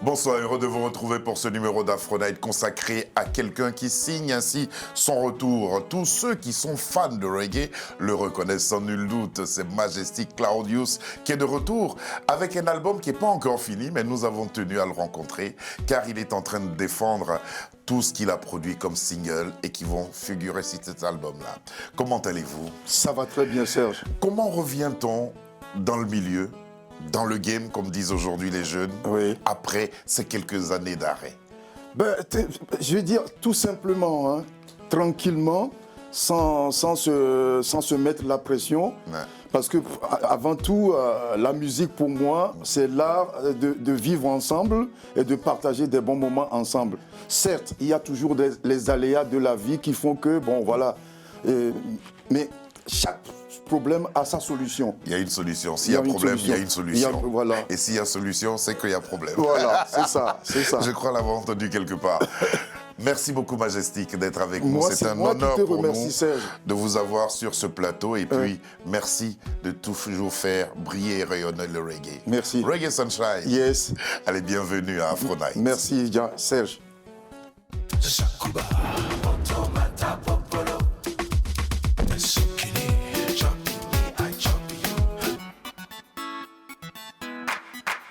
Bonsoir, heureux de vous retrouver pour ce numéro d'Afro-Night consacré à quelqu'un qui signe ainsi son retour. Tous ceux qui sont fans de reggae le reconnaissent sans nul doute. C'est Majestic Claudius qui est de retour avec un album qui n'est pas encore fini, mais nous avons tenu à le rencontrer car il est en train de défendre tout ce qu'il a produit comme single et qui vont figurer sur cet album-là. Comment allez-vous? Ça va très bien, Serge. Comment revient-on dans le milieu, dans le game, comme disent aujourd'hui les jeunes, Oui. après ces quelques années d'arrêt? Je veux dire tout simplement, hein, tranquillement, sans se mettre la pression. Ouais. Parce que avant tout, la musique pour moi, c'est l'art de vivre ensemble et de partager des bons moments ensemble. Certes, il y a toujours les aléas de la vie qui font que, bon voilà, mais chaque problème a sa solution. Il y a une solution. S'il y a problème, il y a une solution. Voilà. Et s'il y a solution, c'est qu'il y a problème. Voilà, c'est ça. Je crois l'avoir entendu quelque part. Merci beaucoup, Majestic, d'être avec nous. C'est un honneur pour nous Serge, de vous avoir sur ce plateau. Et puis, merci de toujours faire briller et rayonner le reggae. Merci. Reggae Sunshine. Yes. Allez, bienvenue à Afro-Night. Merci, Serge.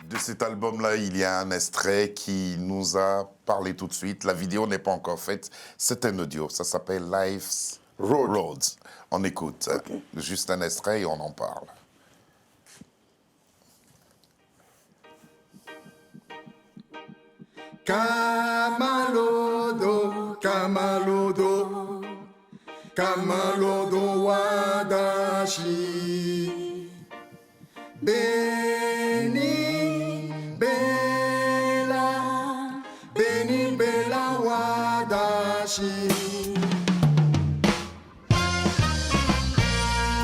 De cet album-là, il y a un extrait qui nous a parlé tout de suite. La vidéo n'est pas encore faite. C'est un audio. Ça s'appelle Life's Roads. On écoute. Okay. Juste un extrait et on en parle. Kamalodo, Kamalodo, Kamalodo Wadashi. Beni Bella, Beni Bella Wadashi.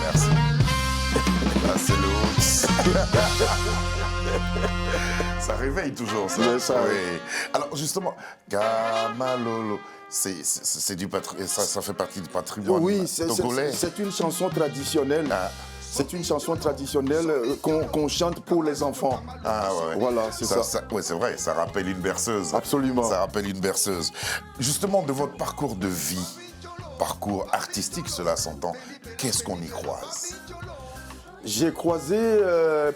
Merci. Là, c'est le Hooks. Ça réveille toujours, ça. Oui, ça. Oui. Alors, justement, Kamalolo, c'est du ça fait partie du patrimoine togolais. C'est une chanson traditionnelle. Ah. C'est une chanson traditionnelle qu'on chante pour les enfants. Ah ouais. Voilà, c'est ça. Oui, c'est vrai, ça rappelle une berceuse. Absolument. Ça rappelle une berceuse. Justement, de votre parcours de vie, parcours artistique, cela s'entend, qu'est-ce qu'on y croise? J'ai croisé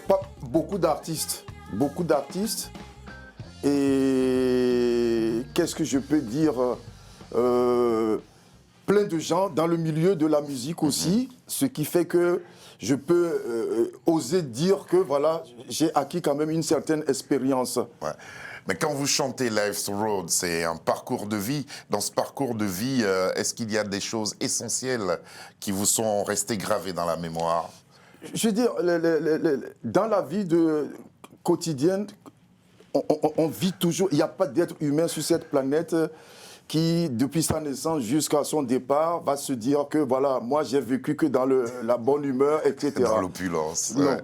pas beaucoup d'artistes. Beaucoup d'artistes. Et qu'est-ce que je peux dire plein de gens dans le milieu de la musique aussi, ce qui fait que je peux oser dire que voilà, j'ai acquis quand même une certaine expérience. Ouais. Mais quand vous chantez Life's Road, c'est un parcours de vie. Dans ce parcours de vie, est-ce qu'il y a des choses essentielles qui vous sont restées gravées dans la mémoire? Je veux dire, dans la vie quotidienne, on vit toujours, il n'y a pas d'être humain sur cette planète qui, depuis sa naissance jusqu'à son départ, va se dire que voilà, moi j'ai vécu que dans la bonne humeur, etc. Dans l'opulence. Non, Ouais.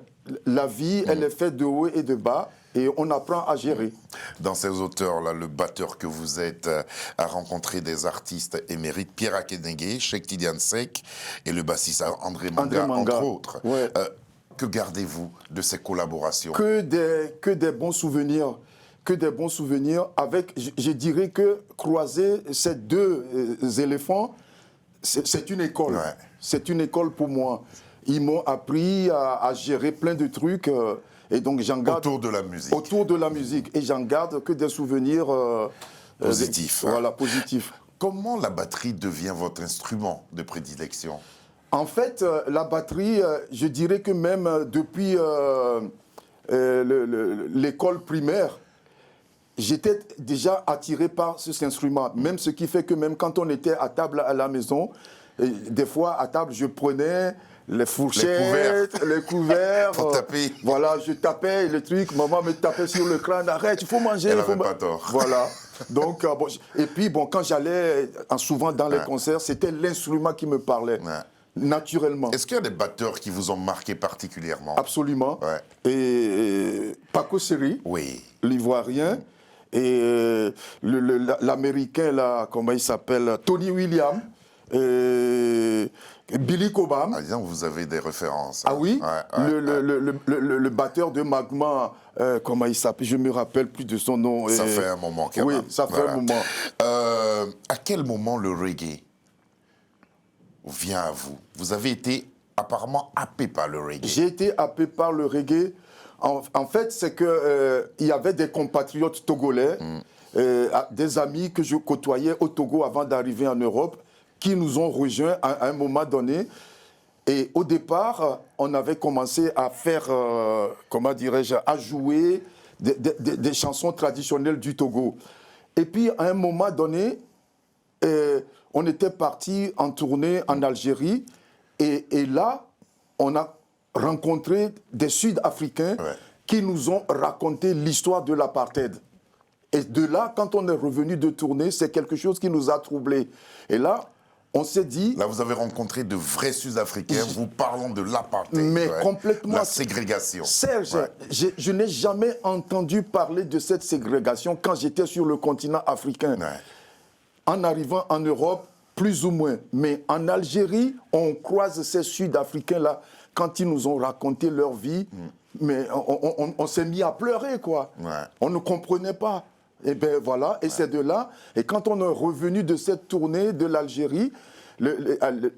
la vie, elle est faite de haut et de bas. Et on apprend à gérer. Dans ces auteurs-là, le batteur que vous êtes a rencontré des artistes émérites, Pierre Akenege, Cheikh Tidiane Seck et le bassiste André Manga, entre autres. Ouais. Que gardez-vous de ces collaborations? Que des bons souvenirs. Que des bons souvenirs. Avec, je dirais que croiser ces deux éléphants, c'est une école. Ouais. C'est une école pour moi. Ils m'ont appris à gérer plein de trucs. Et donc j'en garde Autour de la musique. Autour de la musique. Et j'en garde que des souvenirs Positifs. Voilà, positifs. Comment la batterie devient votre instrument de prédilection? En fait, la batterie, je dirais que même depuis l'école primaire, j'étais déjà attiré par cet instrument. Même ce qui fait que même quand on était à table à la maison, des fois à table, je prenais les fourchettes, les couverts. Pour taper. Voilà, je tapais le truc, maman me tapait sur le crâne, arrête, il faut manger. Elle n'avait pas tort. Voilà. Donc, et puis, bon, quand j'allais souvent dans les concerts, c'était l'instrument qui me parlait. Ouais. Naturellement. Est-ce qu'il y a des batteurs qui vous ont marqué particulièrement? Absolument. Ouais. Et Paco Seri, Oui. l'Ivoirien, et l'Américain, là, comment il s'appelle, Tony Williams, et Billy Cobham. Ah, disons, vous avez des références. Ah oui, Ouais, le batteur de Magma, comment il s'appelle, je ne me rappelle plus de son nom. Ça fait un moment quand même. Oui, ça fait un moment. À quel moment le reggae vient à vous? Vous avez été apparemment happé par le reggae. J'ai été happé par le reggae. En fait, c'est que il y avait des compatriotes togolais, des amis que je côtoyais au Togo avant d'arriver en Europe, qui nous ont rejoints à un moment donné. Et au départ, on avait commencé à faire, comment dirais-je, à jouer des chansons traditionnelles du Togo. Et puis, à un moment donné, on était parti en tournée en Algérie. Et là, on a rencontré des Sud-Africains qui nous ont raconté l'histoire de l'apartheid. Et de là, quand on est revenu de tournée, c'est quelque chose qui nous a troublés. Et là, on s'est dit... Là, vous avez rencontré de vrais Sud-Africains, vous parlons de l'apartheid. Mais complètement... La ségrégation. Serge, je n'ai jamais entendu parler de cette ségrégation quand j'étais sur le continent africain. En arrivant en Europe, plus ou moins. Mais en Algérie, on croise ces Sud-Africains-là, quand ils nous ont raconté leur vie, mais on s'est mis à pleurer, quoi. On ne comprenait pas. Et bien voilà, et c'est de là. Et quand on est revenu de cette tournée de l'Algérie,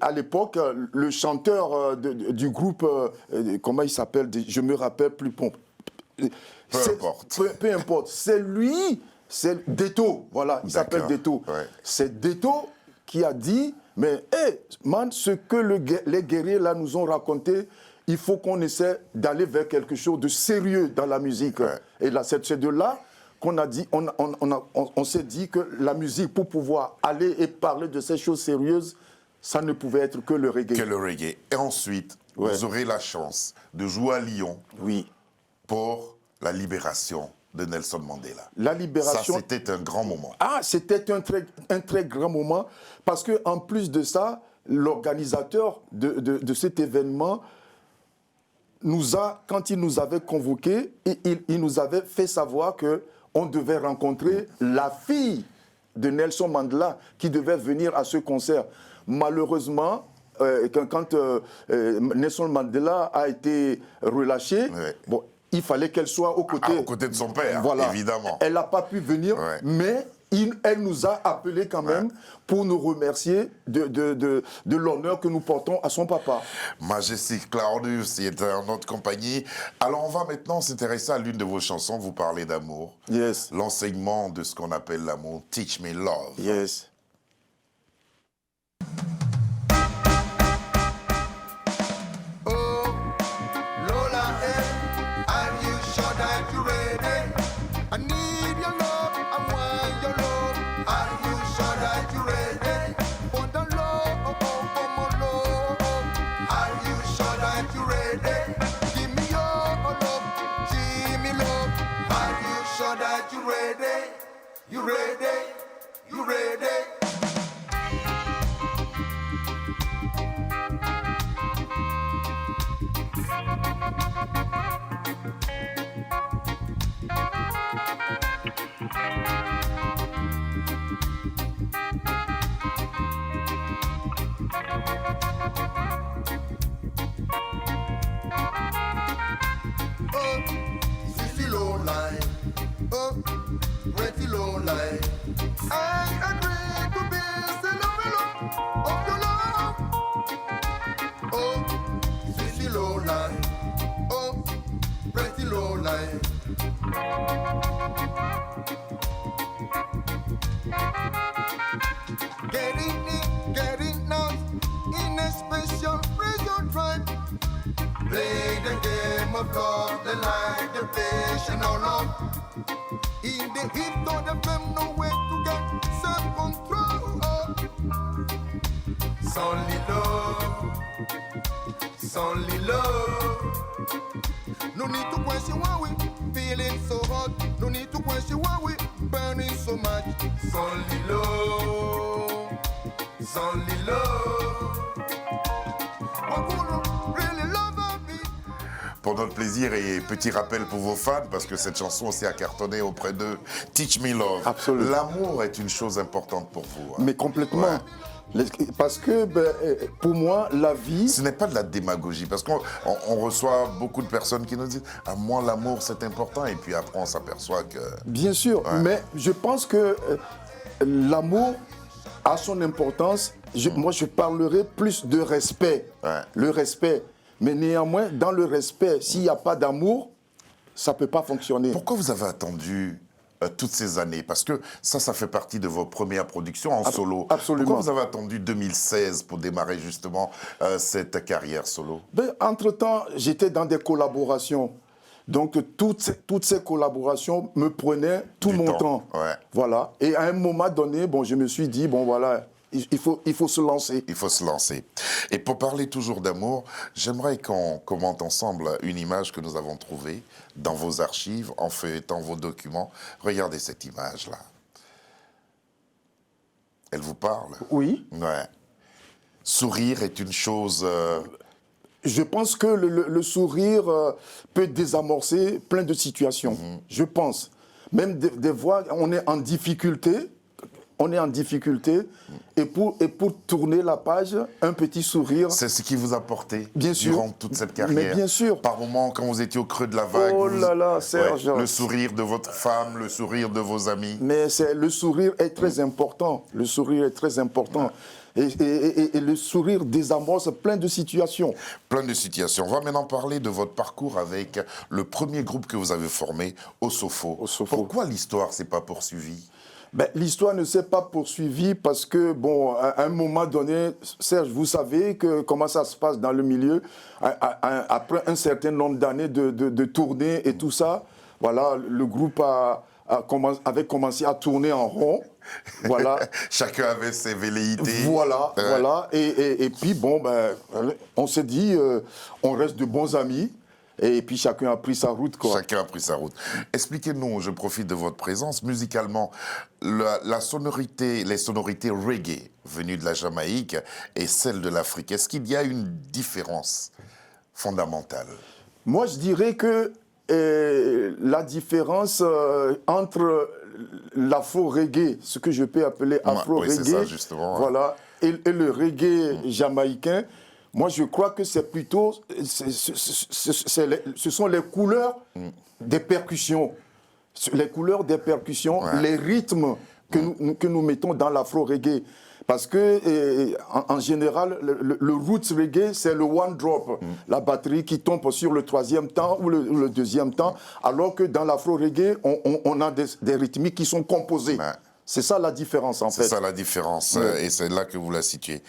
à l'époque, le chanteur du groupe, comment il s'appelle, je me rappelle plus. Peu importe. Peu importe. C'est lui, c'est Deto, voilà, il s'appelle Deto. C'est Deto qui a dit, mais hey, man, ce que les guerriers là nous ont raconté, il faut qu'on essaie d'aller vers quelque chose de sérieux dans la musique. Et là, c'est de là qu'on a dit, on s'est dit que la musique, pour pouvoir aller et parler de ces choses sérieuses, ça ne pouvait être que le reggae. Que le reggae. Et ensuite, vous aurez la chance de jouer à Lyon pour la libération de Nelson Mandela. La libération... Ça, c'était un grand moment. Ah, c'était un très grand moment, parce qu'en plus de ça, l'organisateur de cet événement quand il nous avait convoqués, il nous avait fait savoir qu'on devait rencontrer la fille de Nelson Mandela qui devait venir à ce concert. Malheureusement, quand Nelson Mandela a été relâché, bon, il fallait qu'elle soit aux côtés de son père, évidemment. Elle n'a pas pu venir, mais elle nous a appelés quand même pour nous remercier de l'honneur que nous portons à son papa. Majestic Claudius, il est en notre compagnie. Alors on va maintenant s'intéresser à l'une de vos chansons, vous parlez d'amour. Yes. L'enseignement de ce qu'on appelle l'amour, Teach Me Love. Yes. You ready? You ready? No need to question why we feeling so hot. No need to question why we burning so much. Only love, it's only love. Really love me. Pour notre plaisir et petit rappel pour vos fans, parce que cette chanson aussi a cartonné auprès d'eux, Teach Me Love. Absolument. L'amour est une chose importante pour vous. Mais complètement. Parce que pour moi, la vie... Ce n'est pas de la démagogie, parce qu'on reçoit beaucoup de personnes qui nous disent « Ah, moi, l'amour, c'est important », et puis après, on s'aperçoit que... Bien sûr, mais je pense que l'amour a son importance. Moi, je parlerai plus de respect. Ouais. Le respect. Mais néanmoins, dans le respect, s'il n'y a pas d'amour, ça ne peut pas fonctionner. Pourquoi vous avez attendu toutes ces années? Parce que ça fait partie de vos premières productions en solo. Absolument. Pourquoi vous avez attendu 2016 pour démarrer justement cette carrière solo? Entre-temps, j'étais dans des collaborations. Donc, toutes ces collaborations me prenaient tout mon temps. Ouais. Voilà. Et à un moment donné, je me suis dit, voilà, il faut se lancer. Il faut se lancer. Et pour parler toujours d'amour, j'aimerais qu'on commente ensemble une image que nous avons trouvée dans vos archives, en feuilletant vos documents. Regardez cette image-là. Elle vous parle? Oui. Ouais. Sourire est une chose... Je pense que le sourire peut désamorcer plein de situations. Je pense. Même des fois, on est en difficulté. Et pour tourner la page, un petit sourire. C'est ce qui vous a porté bien durant sûr. toute cette carrière. Mais bien sûr. Par moments, quand vous étiez au creux de la vague. Oh là là, Serge. Le sourire de votre femme, le sourire de vos amis. Mais le sourire est très important. Le sourire est très important. Ouais. Et le sourire désamorce plein de situations. Plein de situations. On va maintenant parler de votre parcours avec le premier groupe que vous avez formé, Osofo. Pourquoi l'histoire ne s'est pas poursuivie? L'histoire ne s'est pas poursuivie parce que, à un moment donné, Serge, vous savez comment ça se passe dans le milieu. Après un certain nombre d'années de tournées et tout ça, voilà, le groupe avait commencé à tourner en rond. Voilà. Chacun avait ses velléités. Voilà, voilà. Et puis, on s'est dit, on reste de bons amis. Et puis chacun a pris sa route, quoi. Chacun a pris sa route. Expliquez-nous, je profite de votre présence, musicalement, les sonorités reggae venues de la Jamaïque et celles de l'Afrique. Est-ce qu'il y a une différence fondamentale? Moi, je dirais que la différence entre l'afro-reggae, ce que je peux appeler afro-reggae, oui, c'est ça, justement, voilà, et le reggae jamaïcain, moi, je crois que c'est plutôt... ce sont les couleurs des percussions. Les couleurs des percussions, les rythmes que nous mettons dans l'afro-reggae. Parce que, en général, le roots reggae, c'est le one drop. La batterie qui tombe sur le troisième temps ou le deuxième temps. Alors que dans l'afro-reggae, on a des rythmiques qui sont composées. C'est ça la différence, en fait. C'est ça la différence, et c'est là que vous la situez.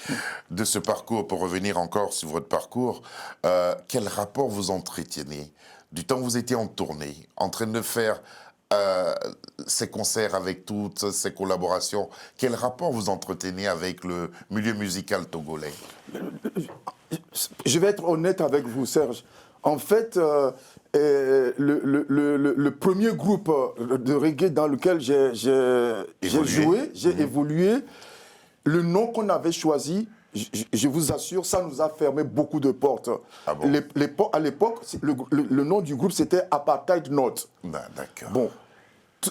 De ce parcours, pour revenir encore sur votre parcours, quel rapport vous entretenez du temps où vous étiez en tournée, en train de faire ces concerts avec toutes ces collaborations? Quel rapport vous entretenez avec le milieu musical togolais? Je vais être honnête avec vous, Serge. En fait, le premier groupe de reggae dans lequel j'ai joué, j'ai évolué, le nom qu'on avait choisi, je vous assure, ça nous a fermé beaucoup de portes. Ah bon? À l'époque, le nom du groupe, c'était Apartheid North. D'accord. Bon,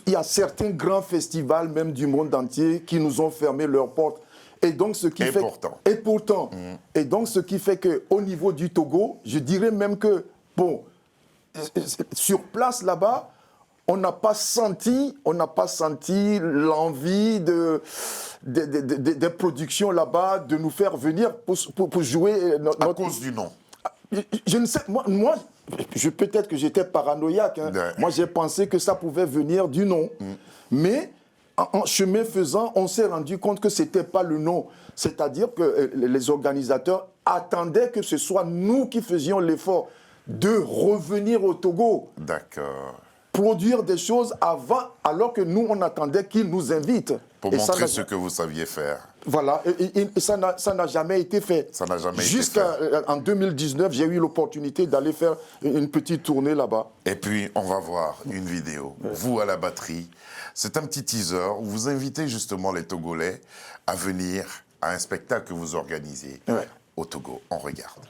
il y a certains grands festivals, même du monde entier, qui nous ont fermé leurs portes. Et donc, ce qui fait... pourtant. Et donc, ce qui fait qu'au niveau du Togo, je dirais même que, sur place là-bas, on n'a pas senti l'envie des productions là-bas de nous faire venir pour jouer À cause du nom. Je ne sais, moi peut-être que j'étais paranoïaque. Moi, j'ai pensé que ça pouvait venir du nom. Mais en chemin faisant, on s'est rendu compte que ce n'était pas le nom. C'est-à-dire que les organisateurs attendaient que ce soit nous qui faisions l'effort de revenir au Togo. D'accord. Produire des choses avant, alors que nous, on attendait qu'ils nous invitent. Pour montrer ce que vous saviez faire. Voilà, et ça n'a jamais été fait. Ça n'a jamais été fait. Jusqu'en 2019, j'ai eu l'opportunité d'aller faire une petite tournée là-bas. Et puis, on va voir une vidéo, vous à la batterie. C'est un petit teaser où vous invitez justement les Togolais à venir à un spectacle que vous organisez au Togo. On regarde.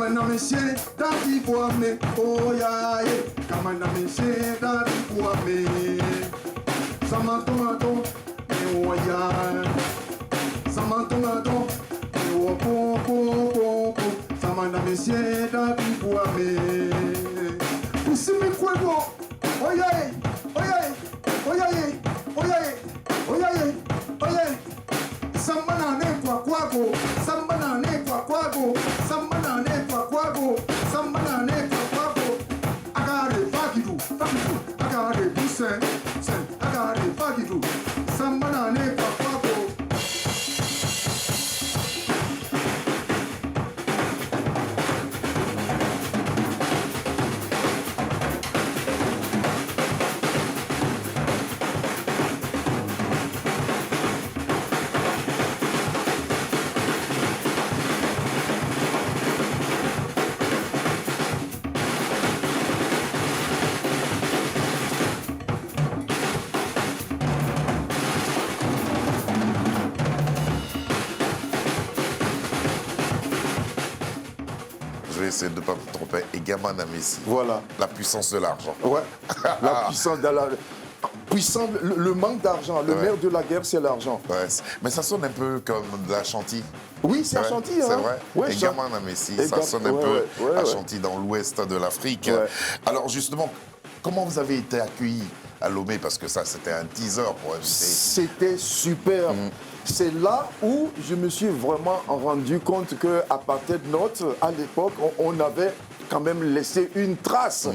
Kamana Messie, Daddy Boame, oh ya, Kamana Messie, Daddy Boame. Samantomato, oh ya, Samantomato, oh po, Samana Messie, Daddy Boame. Usimi Kwego, oh ya, oh ya, oh ya, oh ya, oh ya, oh ya. Sambana ne kwa kwago, sambana ne kwa kwago, sambana ne kwa kwago, sambana ne kwa kwago. Agare fagidu, agare busen, agare fagidu, sambana ne kwa kwago. Je vais essayer de ne pas me tromper. Et Gamana Messi. Voilà. La puissance de l'argent. Ouais. La puissance de la... Puissance, le manque d'argent. Le nerf de la guerre, c'est l'argent. Ouais, mais ça sonne un peu comme de la chantilly. Oui, c'est Ouais, Ashanti. c'est hein. vrai. Ouais, et Gamana Messi, ça sonne un peu Ashanti dans l'ouest de l'Afrique. Ouais. Alors justement, comment vous avez été accueilli à Lomé? Parce que ça, c'était un teaser pour inviter. C'était super. C'est là où je me suis vraiment rendu compte qu'à partir de notre, à l'époque, on avait quand même laissé une trace.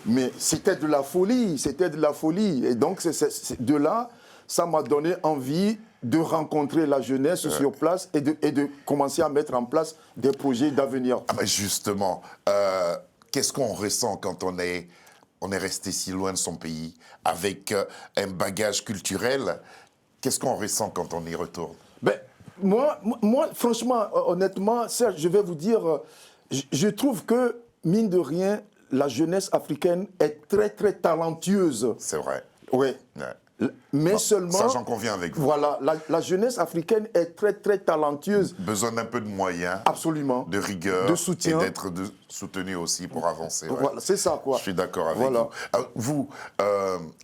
Mais c'était de la folie, c'était de la folie. Et donc, de là, ça m'a donné envie de rencontrer la jeunesse sur place et de commencer à mettre en place des projets d'avenir. Ah, mais justement, qu'est-ce qu'on ressent quand on est resté si loin de son pays, avec un bagage culturel? Qu'est-ce qu'on ressent quand on y retourne? Ben, moi, franchement, honnêtement, Serge, je vais vous dire, je trouve que, mine de rien, la jeunesse africaine est très, très talentueuse. C'est vrai. Oui. Ouais. Mais Bon, seulement... ça, j'en conviens avec vous. Voilà, la jeunesse africaine est très, très talentueuse. Besoin d'un peu de moyens, Absolument. de rigueur, De soutien. et d'être soutenu aussi pour avancer. Ouais. Voilà, c'est ça, quoi. Je suis d'accord avec Voilà. vous. Alors, vous,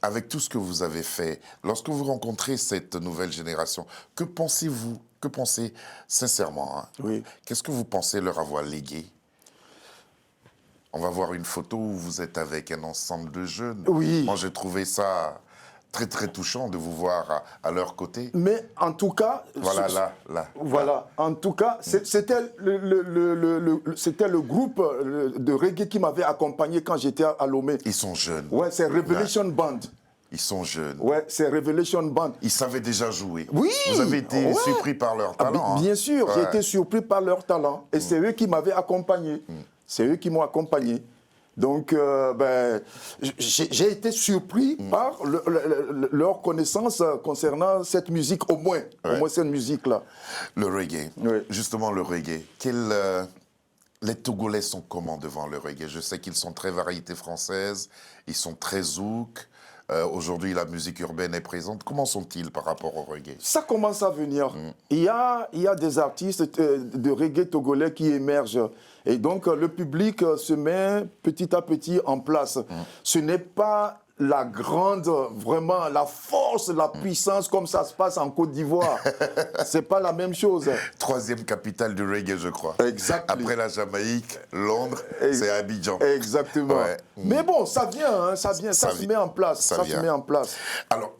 avec tout ce que vous avez fait, lorsque vous rencontrez cette nouvelle génération, que pensez-vous? Que pensez sincèrement, hein, Oui. qu'est-ce que vous pensez leur avoir légué? On va voir une photo où vous êtes avec un ensemble de jeunes. Oui. Moi, j'ai trouvé ça très, très touchant de vous voir à leur côté. Mais en tout cas... Voilà, là. Voilà, en tout cas, c'était le groupe de reggae qui m'avait accompagné quand j'étais à Lomé. Ils sont jeunes. Ouais, c'est Revelation Band. Ils sont jeunes. Ouais, c'est Revelation Band. Ils savaient déjà jouer. Oui. Vous avez été Ouais. surpris par leur Ah, talent. bien hein. sûr, j'ai Ouais. été surpris par leur talent. Et c'est eux qui m'avaient accompagné. C'est eux qui m'ont accompagné. Donc, j'ai été surpris par leur connaissance concernant cette musique, au moins cette musique-là. Le reggae. Oui. Justement, le reggae. Les Togolais sont comment devant le reggae? Je sais qu'ils sont très variété française, ils sont très zouk. Aujourd'hui, la musique urbaine est présente. Comment sont-ils par rapport au reggae? Ça commence à venir. Il y a des artistes de reggae togolais qui émergent. Et donc, le public se met petit à petit en place. Ce n'est pas la grande, vraiment, la force, la puissance comme ça se passe en Côte d'Ivoire. C'est pas la même chose. Troisième capitale du reggae, je crois. Exactement. Après la Jamaïque, Londres, c'est Abidjan. Exactement. Ouais. Mais bon, ça vient, hein, ça se met en place. Ça se met en place. Alors,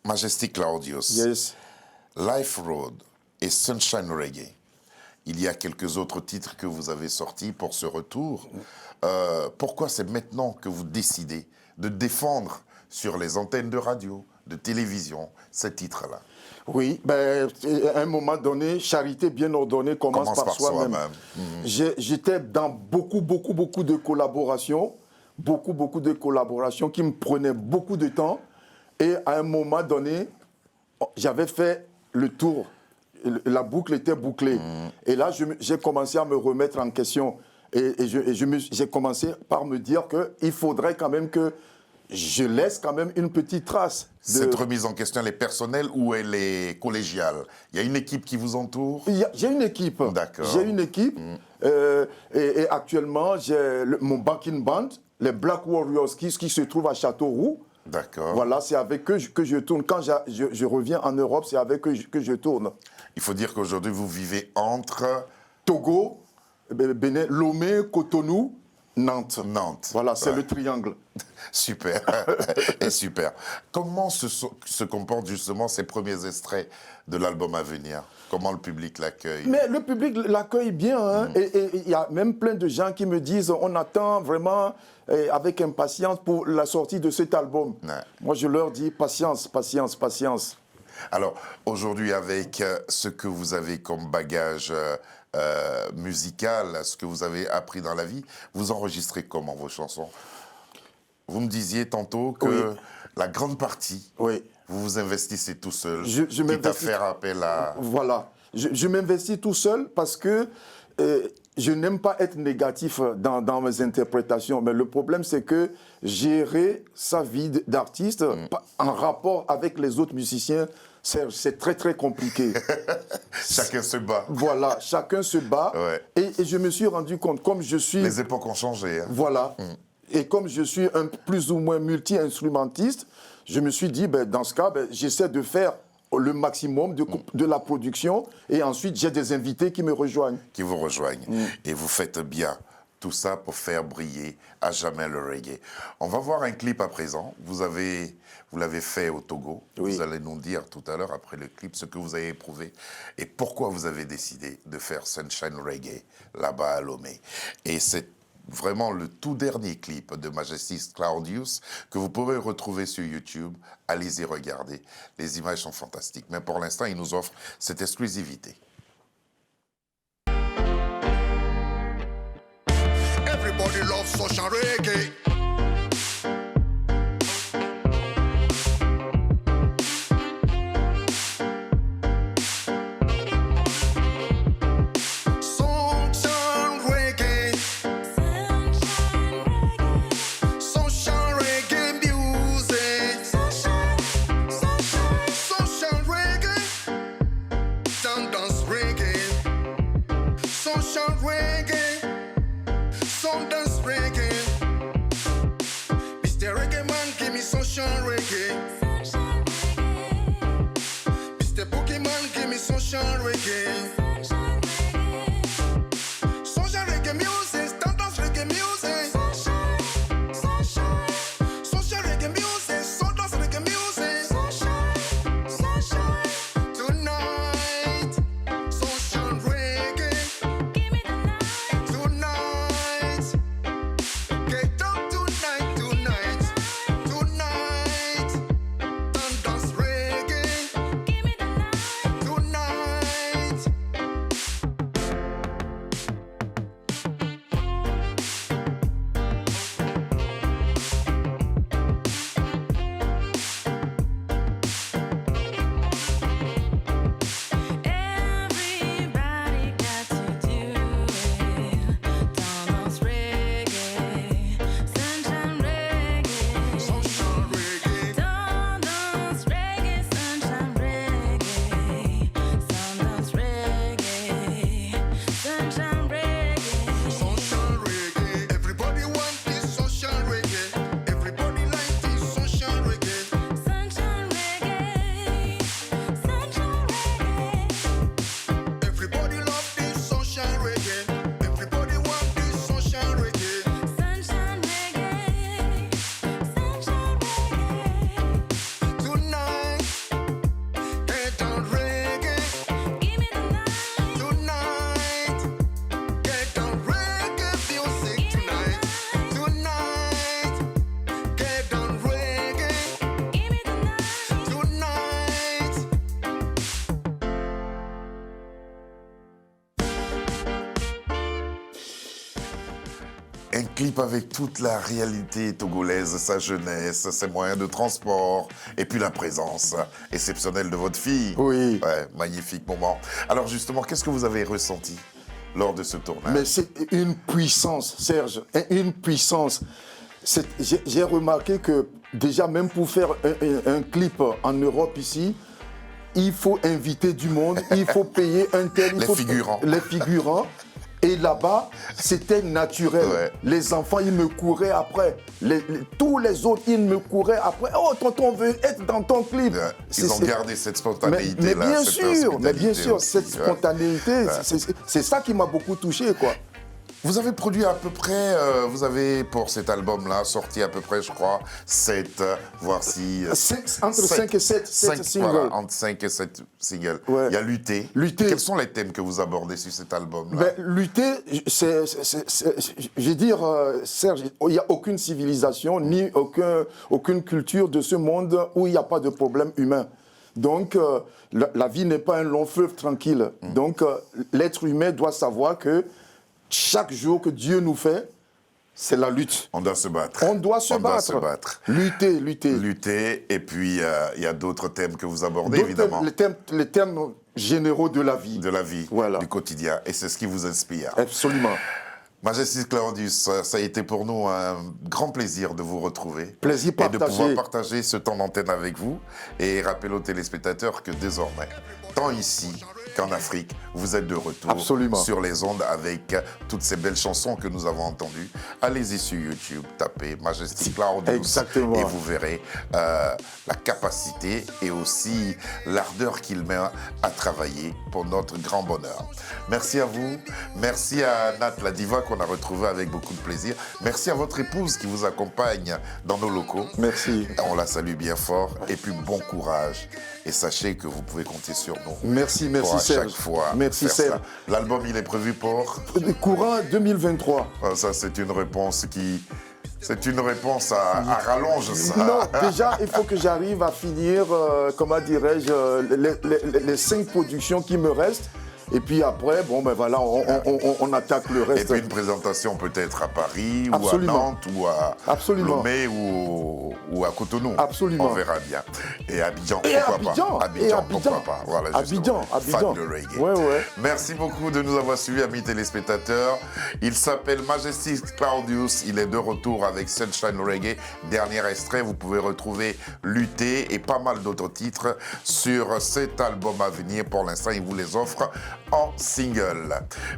Majestic Claudius, Yes. Life Road et Sunshine Reggae. Il y a quelques autres titres que vous avez sortis pour ce retour. Pourquoi c'est maintenant que vous décidez de défendre sur les antennes de radio, de télévision, ces titres-là? Oui, à un moment donné, charité bien ordonnée commence par soi-même. J'étais dans beaucoup de collaborations, beaucoup de collaborations qui me prenaient beaucoup de temps. Et à un moment donné, j'avais fait le tour. La boucle était bouclée. Et là, j'ai commencé à me remettre en question. Et j'ai commencé par me dire qu'il faudrait quand même que je laisse quand même une petite trace. Cette remise en question, elle est personnelle ou elle est collégiale? Il y a une équipe qui vous entoure? J'ai une équipe. D'accord. J'ai une équipe. Et actuellement, j'ai mon backing band, les Black Warriors, qui se trouvent à Châteauroux. D'accord. Voilà, c'est avec eux que je tourne. Quand je reviens en Europe, c'est avec eux que je tourne. Il faut dire qu'aujourd'hui, vous vivez entre Togo, Bénin, Lomé, Cotonou, Nantes. Nantes. Voilà, c'est Ouais. le triangle. Super. Et super. Comment se comportent justement ces premiers extraits de l'album à venir? Comment le public l'accueille? Mais le public l'accueille bien. Hein, et il y a même plein de gens qui me disent on attend vraiment avec impatience pour la sortie de cet album. Ouais. Moi, je leur dis patience, patience, patience. Alors, aujourd'hui, avec ce que vous avez comme bagage musical, ce que vous avez appris dans la vie, vous enregistrez comment vos chansons? Vous me disiez tantôt que Oui. la grande partie, Oui. vous vous investissez tout seul, Je quitte à m'investis- faire appel à... Voilà. Je m'investis tout seul parce que je n'aime pas être négatif dans mes interprétations. Mais le problème, c'est que gérer sa vie d'artiste en rapport avec les autres musiciens, c'est très, très compliqué. Chacun se bat. Voilà, chacun se bat. Ouais. Et je me suis rendu compte, comme je suis... Les époques ont changé. Hein. Voilà. Et comme je suis un plus ou moins multi-instrumentiste, je me suis dit, dans ce cas, j'essaie de faire le maximum de la production et ensuite j'ai des invités qui me rejoignent. Qui vous rejoignent. Et vous faites bien tout ça pour faire briller à jamais le reggae. On va voir un clip à présent. Vous l'avez fait au Togo. Oui. Vous allez nous dire tout à l'heure, après le clip, ce que vous avez éprouvé et pourquoi vous avez décidé de faire Sunshine Reggae là-bas à Lomé. Et c'est vraiment le tout dernier clip de Majestic Claudius que vous pourrez retrouver sur YouTube. Allez-y regarder. Les images sont fantastiques. Mais pour l'instant, il nous offre cette exclusivité. Everybody loves social reggae. Sunshine reggae. Sunshine reggae music. Sunshine reggae. Dance reggae. Sunshine reggae. Dance reggae. Mr. Reggae Man, give me sunshine reggae. Mr. Pokemon, give me sunshine reggae. Sunshine reggae music, dance reggae music. Sunshine reggae music, dance reggae music. Tonight, sunshine reggae. Tonight, get down tonight, tonight, tonight. Dance reggae. Tonight. Everybody got to do it. Dance reggae, sunshine reggae. Sunshine reggae. Dance reggae, sunshine reggae. Dance reggae, sunshine reggae. Sunshine reggae. Everybody want this sunshine reggae. Everybody like this sunshine reggae. Sunshine reggae, sunshine reggae. Everybody love this sunshine reggae. Everybody want this sunshine reggae. Sunshine reggae, sunshine reggae. Tonight, get down reggae. Give me the night. Tonight, get down reggae music tonight. Tonight, get down reggae. Give me the night. Tonight. Un clip avec toute la réalité togolaise, sa jeunesse, ses moyens de transport, et puis la présence exceptionnelle de votre fille. Oui. Ouais, magnifique moment. Alors justement, qu'est-ce que vous avez ressenti lors de ce tournage? Mais c'est une puissance, Serge, une puissance. J'ai remarqué que déjà même pour faire un clip en Europe ici, il faut inviter du monde, il faut payer un tel... Les figurants. Les figurants. Et là-bas, c'était naturel. Ouais. Les enfants, ils me couraient après. Tous les autres, ils me couraient après. Oh, tonton, on veut être dans ton clip. Ouais. Ils ont gardé cette Mais spontanéité-là. bien cette sûr, mais bien hospitalité sûr, aussi, cette ouais. spontanéité, c'est ça qui m'a beaucoup touché, quoi. Vous avez produit à peu près, vous avez pour cet album-là sorti à peu près, je crois, 7, voire 6. Entre 5 et 7 singles. Voilà, entre 5 et 7 singles. Ouais. Il y a Lutter. Lutter. Quels sont les thèmes que vous abordez sur cet album-là? Ben, lutter, je veux dire, Serge, il n'y a aucune civilisation ni aucune culture de ce monde où il n'y a pas de problème humain. Donc, la vie n'est pas un long fleuve tranquille. Donc, l'être humain doit savoir que chaque jour que Dieu nous fait, c'est la lutte. On doit se battre. On doit se battre. Lutter. Lutter. Et puis, il y a d'autres thèmes que vous abordez, D'autres évidemment. les thèmes généraux de la vie. De la vie, Voilà. du quotidien. Et c'est ce qui vous inspire. Absolument. Majestic Claudius, ça a été pour nous un grand plaisir de vous retrouver. Plaisir Et de partagé. pouvoir partager ce temps d'antenne avec vous. Et rappeler aux téléspectateurs que désormais, tant ici qu'en Afrique, vous êtes de retour Absolument. sur les ondes avec toutes ces belles chansons que nous avons entendues. Allez-y sur YouTube, tapez Majestic Claudius. Exactement. Et vous verrez la capacité et aussi l'ardeur qu'il met à travailler pour notre grand bonheur. Merci à vous. Merci à Nat la diva qu'on a retrouvée avec beaucoup de plaisir. Merci à votre épouse qui vous accompagne dans nos locaux. Merci. On la salue bien fort. Et puis bon courage. Et sachez que vous pouvez compter sur nous. Merci Pour à Serge. chaque fois Merci faire Serge. ça. L'album, il est prévu pour... Courant 2023. Ah, ça, c'est une réponse qui... C'est une réponse à rallonge, ça. Non, déjà, il faut que j'arrive à finir, comment dirais-je, les 5 productions qui me restent. Et puis après, bon, ben voilà, on attaque le Et reste. puis une présentation peut-être à Paris, Absolument. ou à Nantes, ou à Absolument. Lomé, ou à Cotonou. Absolument. On verra bien. Et Abidjan, Et pourquoi Abidjan. pas. Abidjan, Et pourquoi pas. Voilà, justement. Abidjan. Fan de reggae. Ouais. Merci beaucoup de nous avoir suivis, amis téléspectateurs. Il s'appelle Majestic Claudius. Il est de retour avec Sunshine Reggae. Dernier extrait, vous pouvez retrouver Lutter et pas mal d'autres titres sur cet album à venir. Pour l'instant, il vous les offre en single.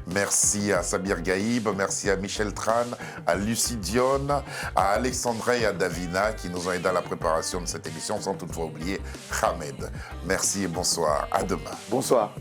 Merci à Sabir Gaïb, merci à Michel Tran, à Lucie Dion, à Alexandra et à Davina qui nous ont aidé à la préparation de cette émission, sans toutefois oublier Hamed. Merci et bonsoir. À demain. Bonsoir.